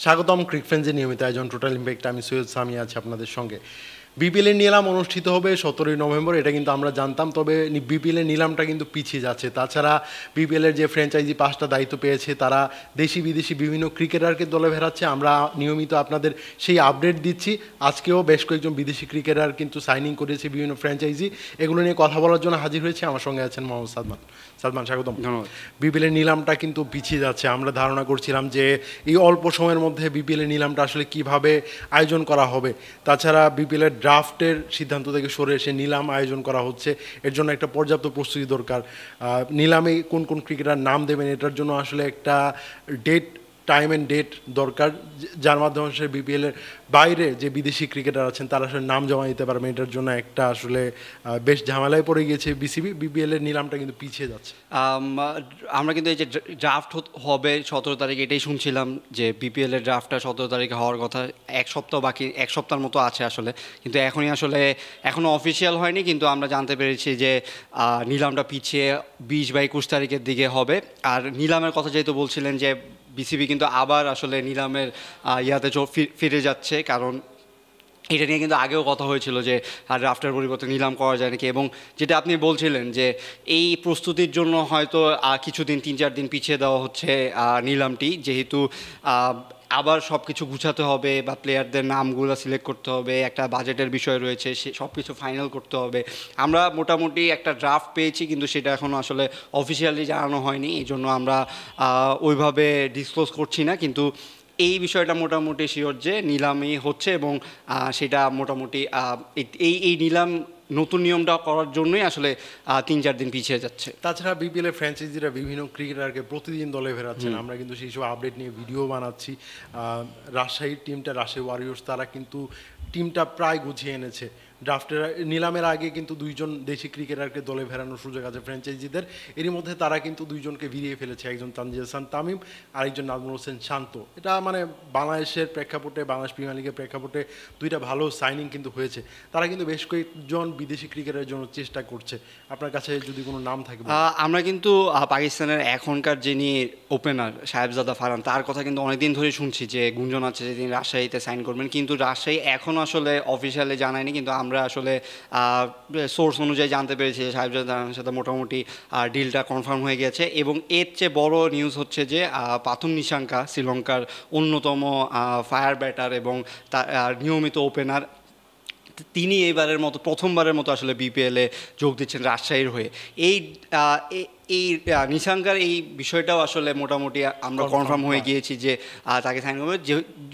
স্বাগতম ক্রিকফ্রেন্ডসের নিয়মিত আয়োজন টোটাল ইম্প্যাক্ট। আমি সৈয়দ সামি আছি আপনাদের সঙ্গে। বিপিএলের নিলাম অনুষ্ঠিত হবে 17ই নভেম্বর, এটা কিন্তু আমরা জানতাম। তবে বিপিএলের নিলামটা কিন্তু পিছিয়ে যাচ্ছে। তাছাড়া বিপিএলের যে ফ্র্যাঞ্চাইজি 5টা দায়িত্ব পেয়েছে, তারা দেশি বিদেশি বিভিন্ন ক্রিকেটারকে দলে ভেড়াচ্ছে। আমরা নিয়মিত আপনাদের সেই আপডেট দিচ্ছি। আজকেও বেশ কয়েকজন বিদেশি ক্রিকেটার কিন্তু সাইনিং করেছে বিভিন্ন ফ্র্যাঞ্চাইজি। এগুলো নিয়ে কথা বলার জন্য হাজির হয়েছে। আমার সঙ্গে আছেন মোহাম্মদ সাদমান। সাদমান, স্বাগতম। ধন্যবাদ। বিপিএলের নিলামটা কিন্তু পিছিয়ে যাচ্ছে। আমরা ধারণা করছিলাম যে এই অল্প সময়ের মধ্যে বিপিএলের নিলামটা আসলে কিভাবে আয়োজন করা হবে। তাছাড়া বিপিএলের ড্রাফটের সিদ্ধান্ত থেকে সরে এসে নিলাম আয়োজন করা হচ্ছে। এর জন্য একটা পর্যাপ্ত প্রস্তুতি দরকার। নিলামে কোন কোন ক্রিকেটার নাম দেবেন, এটার জন্য আসলে একটা টাইম অ্যান্ড ডেট দরকার, যার মাধ্যমে আসলে বিপিএলের বাইরে যে বিদেশি ক্রিকেটার আছেন তারা আসলে নাম জমা দিতে পারবেন। এটার জন্য একটা আসলে বেশ ঝামেলায় পড়ে গিয়েছে বিসিবি। বিপিএলের নিলামটা কিন্তু পিছিয়ে যাচ্ছে। আমরা কিন্তু এই যে ড্রাফট হবে 17 তারিখ, এটাই শুনছিলাম যে বিপিএলের ড্রাফটটা 17 তারিখে হওয়ার কথা। এক সপ্তাহ বাকি, এক সপ্তাহের মতো আছে আসলে, কিন্তু এখনও অফিসিয়াল হয়নি। কিন্তু আমরা জানতে পেরেছি যে নিলামটা পিছিয়ে 20-21 তারিখের দিকে হবে। আর নিলামের কথা যেহেতু বলছিলেন, যে বিসিবি কিন্তু আবার আসলে নিলামের ইয়াতে ফিরে যাচ্ছে, কারণ এটা নিয়ে কিন্তু আগেও কথা হয়েছিল যে ড্রাফটের পরিবর্তে নিলাম করা যায় নাকি। এবং যেটা আপনি বলছিলেন যে এই প্রস্তুতির জন্য হয়তো কিছুদিন 3-4 দিন পিছিয়ে দেওয়া হচ্ছে নিলামটি, যেহেতু আবার সব কিছু গুছাতে হবে বা প্লেয়ারদের নামগুলো সিলেক্ট করতে হবে, একটা বাজেটের বিষয় রয়েছে, সে সব কিছু ফাইনাল করতে হবে। আমরা মোটামুটি একটা ড্রাফট পেয়েছি, কিন্তু সেটা এখনও আসলে অফিসিয়ালি জানানো হয়নি, এই জন্য আমরা ওইভাবে ডিসক্লোজ করছি না। কিন্তু এই বিষয়টা মোটামুটি শিওর যে নিলামই হচ্ছে, এবং সেটা মোটামুটি এই নিলাম নতুন নিয়মটা করার জন্যই আসলে 3-4 দিন পিছিয়ে যাচ্ছে। তাছাড়া বিপিএলের ফ্র্যাঞ্চাইজিরা বিভিন্ন ক্রিকেটারকে প্রতিদিন দলে ফেরাচ্ছেন। আমরা কিন্তু সেই সব আপডেট নিয়ে ভিডিও বানাচ্ছি। রাজশাহীর টিমটা, রাজশাহী ওয়ারিয়র্স, তারা কিন্তু টিমটা প্রায় গুছিয়ে এনেছে। ড্রাফটের নিলামের আগে কিন্তু 2জন দেশি ক্রিকেটারকে দলে ফেরানোর সুযোগ আছে ফ্র্যাঞ্চাইজিদের। এরই মধ্যে তারা কিন্তু 2জনকে ভিড়িয়ে ফেলেছে, একজন তানজিদ হাসান তামিম আর একজন নাজমুল হোসেন শান্ত। এটা মানে বাংলাদেশের প্রেক্ষাপটে, বাংলাদেশ প্রিমিয়ার লিগের প্রেক্ষাপটে 2টা ভালো সাইনিং কিন্তু হয়েছে। তারা কিন্তু বেশ কয়েকজন বিদেশি ক্রিকেটারের জন্য চেষ্টা করছে। আপনার কাছে যদি কোনো নাম থাকে। আমরা কিন্তু পাকিস্তানের এখনকার যিনি ওপেনার সাহেবজাদা ফারহান, তার কথা কিন্তু অনেকদিন ধরে শুনছি যে গুঞ্জন আছে যে তিনি রাজশাহীতে সাইন করবেন, কিন্তু রাজশাহী এখনও আসলে অফিসিয়ালি জানায়নি। কিন্তু আমরা আসলে সোর্স অনুযায়ী জানতে পেরেছি যে সাহেবজাদার সাথে মোটামুটি ডিলটা কনফার্ম হয়ে গেছে। এবং এর চেয়ে বড় নিউজ হচ্ছে যে পাথুম নিশাঙ্কা, শ্রীলঙ্কার অন্যতম ফায়ার ব্যাটার এবং নিয়মিত ওপেনার, তিনি এইবারের মতো প্রথমবারের মতো আসলে বিপিএলে যোগ দিচ্ছেন রাজশাহীর হয়ে। এই নিশাঙ্কার এই বিষয়টাও আসলে মোটামুটি আমরা কনফার্ম হয়ে গিয়েছি যে তাকে সাইন করবে,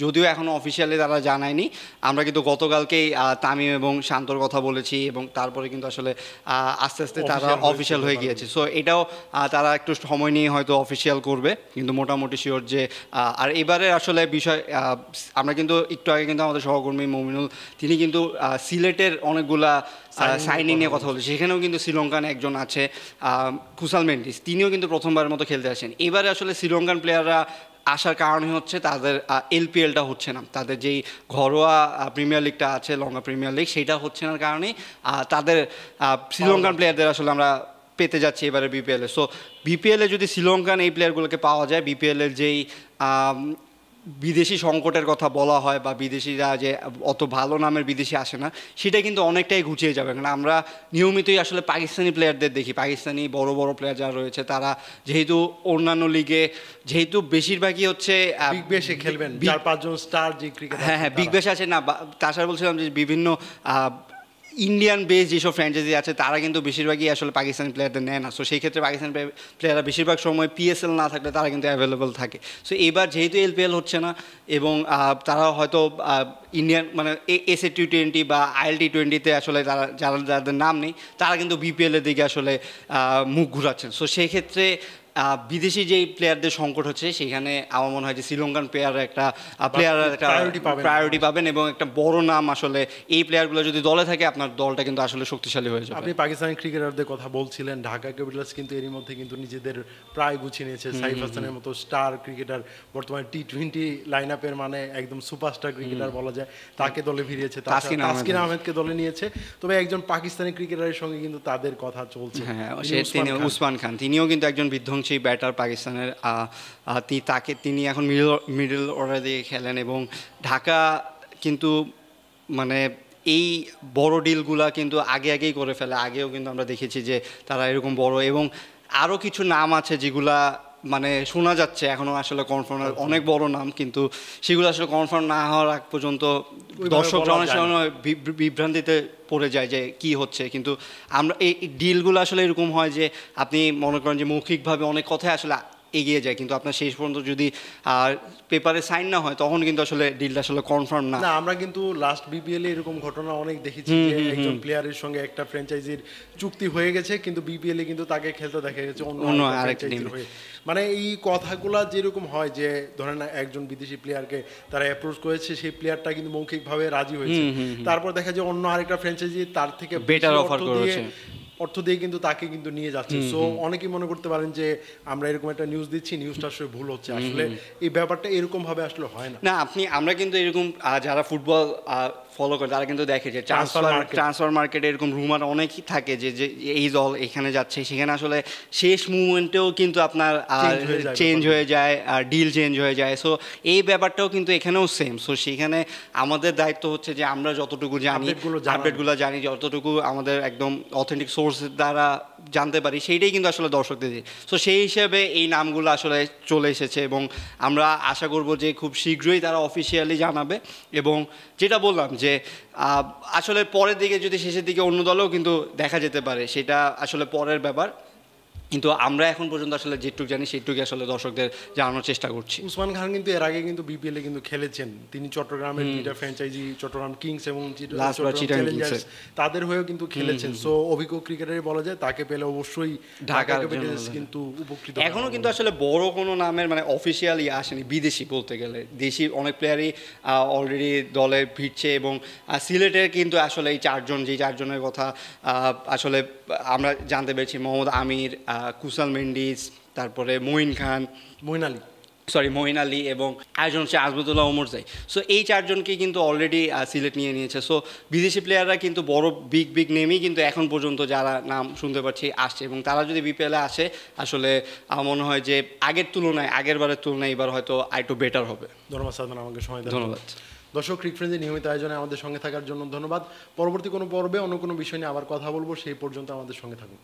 যদিও এখনও অফিসিয়ালি তারা জানায়নি। আমরা কিন্তু গতকালকেই তামিম এবং শান্তর কথা বলেছি, এবং তারপরে কিন্তু আসলে আস্তে আস্তে তারা অফিসিয়াল হয়ে গিয়েছে। সো এটাও তারা একটু সময় নিয়ে হয়তো অফিসিয়াল করবে, কিন্তু মোটামুটি শিওর যে আর এবারে আসলে বিষয় আমরা কিন্তু একটু আগে কিন্তু আমাদের সহকর্মী মমিনুল, তিনি কিন্তু সিলেটের অনেকগুলা সাইনিং নিয়ে কথা বলেছে। সেখানেও কিন্তু শ্রীলঙ্কান একজন আছে, কুসাল মেন্ডিস, তিনিও কিন্তু প্রথমবারের মতো খেলতে আসেন। এবারে আসলে শ্রীলঙ্কান প্লেয়াররা আসার কারণে হচ্ছে তাদের এলপিএলটা হচ্ছে না, তাদের যেই ঘরোয়া প্রিমিয়ার লিগটা আছে, লঙ্কা প্রিমিয়ার লিগ, সেইটা হচ্ছে না কারণে তাদের শ্রীলঙ্কান প্লেয়ারদের আসলে আমরা পেতে যাচ্ছি এবারে বিপিএলে। সো বিপিএলে যদি শ্রীলঙ্কান এই প্লেয়ারগুলোকে পাওয়া যায়, বিপিএলের যেই বিদেশি সংকটের কথা বলা হয় বা বিদেশিরা যে অত ভালো নামের বিদেশি আসে না, সেটা কিন্তু অনেকটাই ঘুচিয়ে যাবে। কারণ আমরা নিয়মিতই আসলে পাকিস্তানি প্লেয়ারদের দেখি, পাকিস্তানি বড় বড় প্লেয়ার যারা রয়েছে, তারা যেহেতু অন্যান্য লিগে যেহেতু বেশিরভাগই হচ্ছে বিগ ব্যাশে খেলবেন, 4-5জন স্টার যে ক্রিকেটার, হ্যাঁ বিগ ব্যাশ আছে না। তাছাড়া বলছিলাম যে বিভিন্ন ইন্ডিয়ান বেস যেসব ফ্র্যাঞ্চাইজি আছে, তারা কিন্তু বেশিরভাগই আসলে পাকিস্তানি প্লেয়ারদের নেয় না। সো সেই ক্ষেত্রে পাকিস্তানি প্লেয়াররা বেশিরভাগ সময় পিএসএল না থাকলে তারা কিন্তু অ্যাভেলেবল থাকে। সো এবার যেহেতু এলপিএল হচ্ছে না, এবং তারা হয়তো ইন্ডিয়ান মানে এসএ টি20 বা আইএল টি20তে আসলে তারা যাদের নাম নেই, তারা কিন্তু বিপিএলের দিকে আসলে মুখ ঘুরাচ্ছেন। সো সেই ক্ষেত্রে বিদেশি যেই প্লেয়ারদের সংকট হচ্ছে, সেখানে আমার মনে হয় যে শ্রীলঙ্কান প্লেয়াররা একটা প্রায়োরিটি পাবেন, এবং একটা বড় নাম আসলে এই প্লেয়ারগুলো যদি দলে থাকে, আপনার দলটা কিন্তু আসলে শক্তিশালী হয়ে যাবে। আপনি পাকিস্তানি ক্রিকেটারদের কথা বলছিলেন, ঢাকা ক্যাপিটালস কিন্তু এরই মধ্যে কিন্তু নিজেদের প্রায় গুছিয়ে নিয়েছে। সাইফ হাসানের মতো স্টার ক্রিকেটার বর্তমানে টি20 লাইন আপের মানে একদম সুপারস্টার ক্রিকেটার বলা যায়, তাকে দলে ফিরিয়েছে। তাসকিন আহমেদকে দলে নিয়েছে। তবে একজন পাকিস্তানি ক্রিকেটারের সঙ্গে কিন্তু তাদের কথা চলছে, হ্যাঁ, উসমান খান, তিনিও কিন্তু একজন বিধ্বংসী সূর্যবংশী ব্যাটার পাকিস্তানের, তিনি এখন মিডল অর্ডার দিয়ে খেলেন এবং ঢাকা কিন্তু মানে এই বড় ডিলগুলা কিন্তু আগেই করে ফেলে। আগেও কিন্তু আমরা দেখেছি যে তারা এরকম বড়, এবং আরও কিছু নাম আছে যেগুলা মানে শোনা যাচ্ছে, এখনও আসলে কনফার্ম, অনেক বড় নাম, কিন্তু সেগুলো আসলে কনফার্ম না হওয়ার আগ পর্যন্ত দর্শকরা অনেক সময় বিভ্রান্তিতে পড়ে যায় যে কি হচ্ছে। কিন্তু আমরা এই ডিলগুলো আসলে এরকম হয় যে আপনি মনে করেন যে মৌখিকভাবে অনেক কথাই আসলে এগিয়ে যায়, কিন্তু আপনার শেষ পর্যন্ত যদি পেপারে সাইন না হয় তখন কিন্তু আসলে ডিলটা আসলে কনফার্ম না। আমরা কিন্তু লাস্ট বিপিএল এরকম ঘটনা অনেক দেখেছি যে একজন প্লেয়ারের সঙ্গে একটা ফ্র্যাঞ্চাইজির চুক্তি হয়ে গেছে, কিন্তু বিপিএল এ কিন্তু তাকে খেলতে দেখা গেছে অন্য আরেকটা টিম হয়ে। মানে এই কথাগুলা যেরকম হয় যে ধরেন একজন বিদেশি প্লেয়ারকে তারা অ্যাপ্রোচ করেছে, সেই প্লেয়ারটা কিন্তু মৌখিকভাবে রাজি হয়েছে, তারপর দেখা যায় অন্য আরেকটা ফ্র্যাঞ্চাইজি তার থেকে বেটার অফার করেছে, অর্থ দিয়ে কিন্তু তাকে কিন্তু নিয়ে যাচ্ছে। সো অনেকেই মনে করতে পারেন যে আমরা এরকম একটা নিউজ দিচ্ছি, নিউজটা আসলে ভুল হচ্ছে। আসলে এই ব্যাপারটা এরকম ভাবে আসলে হয় না। আমরা কিন্তু এরকম যারা ফুটবল ফলো করে তারা কিন্তু দেখে যে ট্রান্সফার মার্কেটে এরকম রুমার অনেকই থাকে যে এই দল এখানে যাচ্ছে, সেখানে আসলে শেষ মুভমেন্টেও কিন্তু আপনার চেঞ্জ হয়ে যায়, ডিল চেঞ্জ হয়ে যায়। সো এই ব্যাপারটাও কিন্তু এখানেও সেম। সো সেখানে আমাদের দায়িত্ব হচ্ছে যে আমরা যতটুকু জানি, আপডেটগুলো জানি, যতটুকু আমাদের একদম অথেন্টিক সোর্সের দ্বারা জানতে পারি, সেইটাই কিন্তু আসলে দর্শকদের দিই। সো সেই হিসেবে এই নামগুলো আসলে চলে এসেছে এবং আমরা আশা করব যে খুব শীঘ্রই তারা অফিসিয়ালি জানাবে। এবং যেটা বললাম যে আসলে পরের দিকে যদি শেষের দিকে অন্য দলেও কিন্তু দেখা যেতে পারে, সেটা আসলে পরের ব্যাপার, কিন্তু আমরা এখন পর্যন্ত আসলে যেটুকু জানি সেইটুকু আসলে দর্শকদের জানানোর চেষ্টা করছি। উসমান খান কিন্তু এর আগে কিন্তু বিপিএল এ কিন্তু খেলেছেন, তিনি চট্টগ্রামের দুইটা ফ্র্যাঞ্চাইজি চট্টগ্রাম কিংস এবং চ্যালেঞ্জার্স তাদের হয়েও কিন্তু খেলেছেন। সো অভিজ্ঞ ক্রিকেটারই বলা যায়, তাকে পেলে অবশ্যই ঢাকা ক্যাপিটালস কিন্তু উপকৃত। এখনো কিন্তু আসলে বড় কোনো নামের মানে অফিসিয়ালি আসেনি, বিদেশি বলতে গেলে দেশি অনেক প্লেয়ারই অলরেডি দলে ফিরছে। এবং সিলেটের কিন্তু আসলে এই চারজনের কথা আসলে আমরা জানতে পেরেছি, মোহাম্মদ আমির, কুসাল মেন্ডিস, তারপরে মঈন আলী এবং আরেকজন হচ্ছে আজমতুল্লাহ ওমরজাই। সো এই চারজনকে কিন্তু অলরেডি সিলেট নিয়ে নিয়েছে। সো বিদেশি প্লেয়াররা কিন্তু বড় বিগ নেমই কিন্তু এখন পর্যন্ত যারা নাম শুনতে পাচ্ছি আসছে, এবং তারা যদি বিপিএলে আসে আসলে মনে হয় যে আগের বারের তুলনায় এবার হয়তো আরেকটু বেটার হবে। ধন্যবাদ সাদমান, আমাকে সময় দেওয়ার জন্য। ধন্যবাদ দর্শক, ক্রিক ফ্রেন্ডসের নিয়মিত আয়োজনে আমাদের সঙ্গে থাকার জন্য ধন্যবাদ। পরবর্তী কোনো পর্বে অন্য কোনো বিষয় নিয়ে আবার কথা বলবো, সেই পর্যন্ত আমাদের সঙ্গে থাকুন।